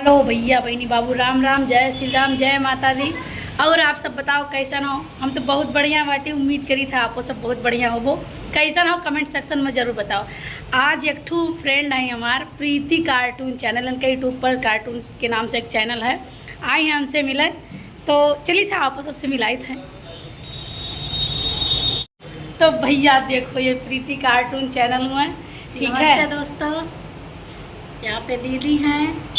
Hello भैया बहनी बाबू, राम राम, जय श्री राम, जय माता दी। और आप सब बताओ कैसन हो। हम तो बहुत बढ़िया बाटी, उम्मीद करी था आपको सब बहुत बढ़िया हो। वो कैसन हो कमेंट सेक्शन में ज़रूर बताओ। आज एक ठू फ्रेंड है हमार, प्रीति कार्टून चैनल, उनके यूट्यूब पर कार्टून के नाम से एक चैनल है। आई हैं हमसे मिले तो चली था आपको सबसे मिलाई थे। तो भैया देखो ये प्रीति कार्टून चैनल में, ठीक है दोस्तों, यहाँ पे दीदी हैं।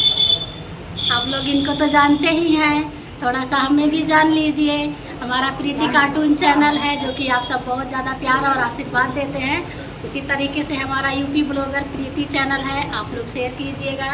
आप लोग इनको तो जानते ही हैं, थोड़ा सा हमें भी जान लीजिए। हमारा प्रीति कार्टून चैनल है जो कि आप सब बहुत ज़्यादा प्यार और आशीर्वाद देते हैं। उसी तरीके से हमारा यूपी ब्लॉगर प्रीति चैनल है, आप लोग शेयर कीजिएगा।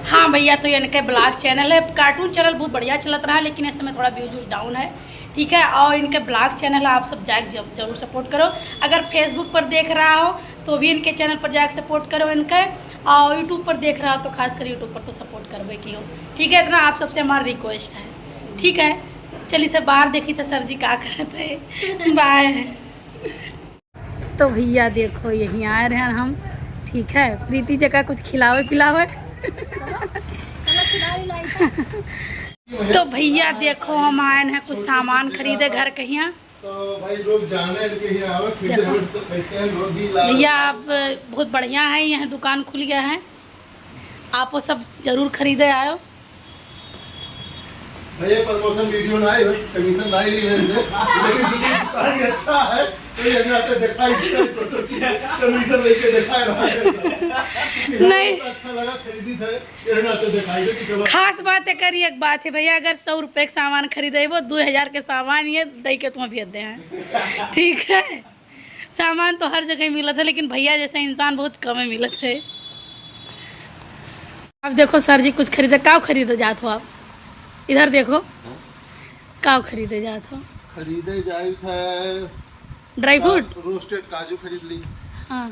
हाँ भैया, तो इनका ब्लॉग चैनल है। कार्टून चैनल बहुत बढ़िया चलत रहा है, लेकिन इस समय थोड़ा व्यूज डाउन है, ठीक है। और इनका ब्लॉग चैनल है, आप सब जाके जरूर सपोर्ट करो। अगर फेसबुक पर देख रहा हो तो भी इनके चैनल पर जाके सपोर्ट करो इनका। और यूट्यूब पर देख रहा हो तो खासकर यूट्यूब पर तो सपोर्ट करवे की हो, ठीक है। इतना आप सबसे हमारा रिक्वेस्ट है, ठीक है। चलिए तो बाहर देखी तो सर जी क्या करते बाय। तो भैया देखो यहीं आए रहे हैं हम, ठीक है। प्रीति जगह कुछ खिलावे पिलावे तो भैया देखो हम आए हैं कुछ सामान खरीदे घर के यहाँ। तो भाई लोग जाने के भैया आप बहुत बढ़िया है, यहाँ दुकान खुल गया है, आप वो सब जरूर खरीदे आयो। भैया प्रमोशन वीडियो ना आए, कमीशन ना ली है, लेकिन अच्छा है तो ये ना दिखाई कमीशन लेके दिखा रहा है। नहीं अच्छा लगा, खरीदी थे ये ना दिखाई दे कि खास बात है। करी एक बात है भैया, अगर 100 रुपये का सामान खरीदे वो 2000 के सामान ये दे के तुम भेज दे हैं, ठीक है। सामान तो हर जगह मिलत है, लेकिन भैया जैसे इंसान बहुत कम मिलत है। अब देखो सर जी कुछ खरीदे, काव खरीदे जात हो आप, इधर देखो काव खरीदे जात हो। खरीदे जाए थे ड्राई फ्रूट, रोस्टेड काजू खरीद ली, हाँ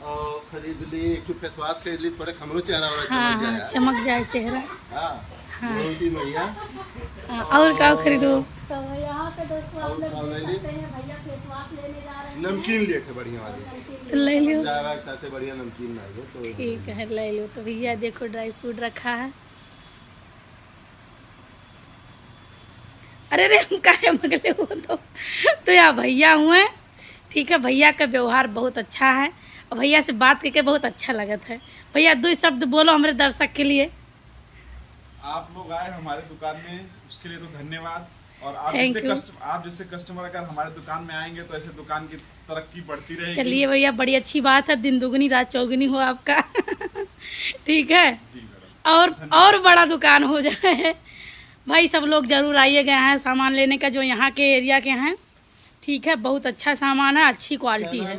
और खरीद ली एक फेस वाश खरीद ली, थोड़े खमरो चेहरा वाला हाँ हाँ चमक जाए चेहरा। हाँ हाँ। भैया हाँ, और क्या खरीदो। तो यहाँ पे दोस्तों आप लोग देख सकते हैं, भैया फेस वॉश लेने जा रहे हैं। नमकीन लिए थे बढ़िया वाली, तो ले लो, चाय वाय के साथ बढ़िया नमकीन आई है तो ठीक है ले लो। तो भैया देखो ड्राई फ्रूट रखा है। अरे रे हम काहे मगले हो तो यार भैया हुए, ठीक है। भैया का व्यवहार बहुत अच्छा है और भैया से बात करके बहुत अच्छा लगता है। भैया 2 शब्द बोलो हमारे दर्शक के लिए। आप लोग आए हमारे दुकान में, उसके लिए तो धन्यवाद। और आप जैसे कस्टमर अगर हमारे दुकान में आएंगे तो ऐसे दुकान की तरक्की बढ़ती रहेगी। चलिए भैया बड़ी अच्छी बात है, दिन दुगनी रात चौगुनी हो आपका ठीक है, और बड़ा दुकान हो जाए। भाई सब लोग जरूर आइए गए हैं सामान लेने का, जो यहाँ के एरिया के हैं, ठीक है। बहुत अच्छा सामान है, अच्छी क्वालिटी है।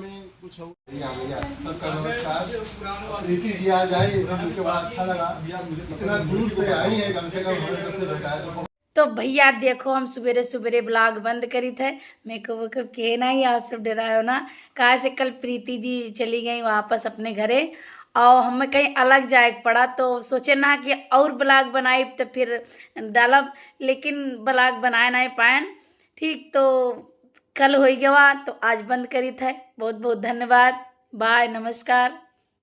प्रीति जी आ जाए, मुझे बड़ा अच्छा लगा, इतना दूर से आई है, कम से कम। तो भैया देखो हम सवेरे सवेरे ब्लॉग बंद करी थे, मेकअप के नहीं, आप सब डरायो ना। कहा से कल प्रीति जी चली गई वापस अपने घरे और हमें कहीं अलग जाए पड़ा, तो सोचे ना कि और ब्लॉग बनाई तो फिर डालब, लेकिन ब्लॉग बनाए नहीं पाए, ठीक। तो कल हो गया तो आज बंद करी थे। बहुत बहुत धन्यवाद, बाय, नमस्कार।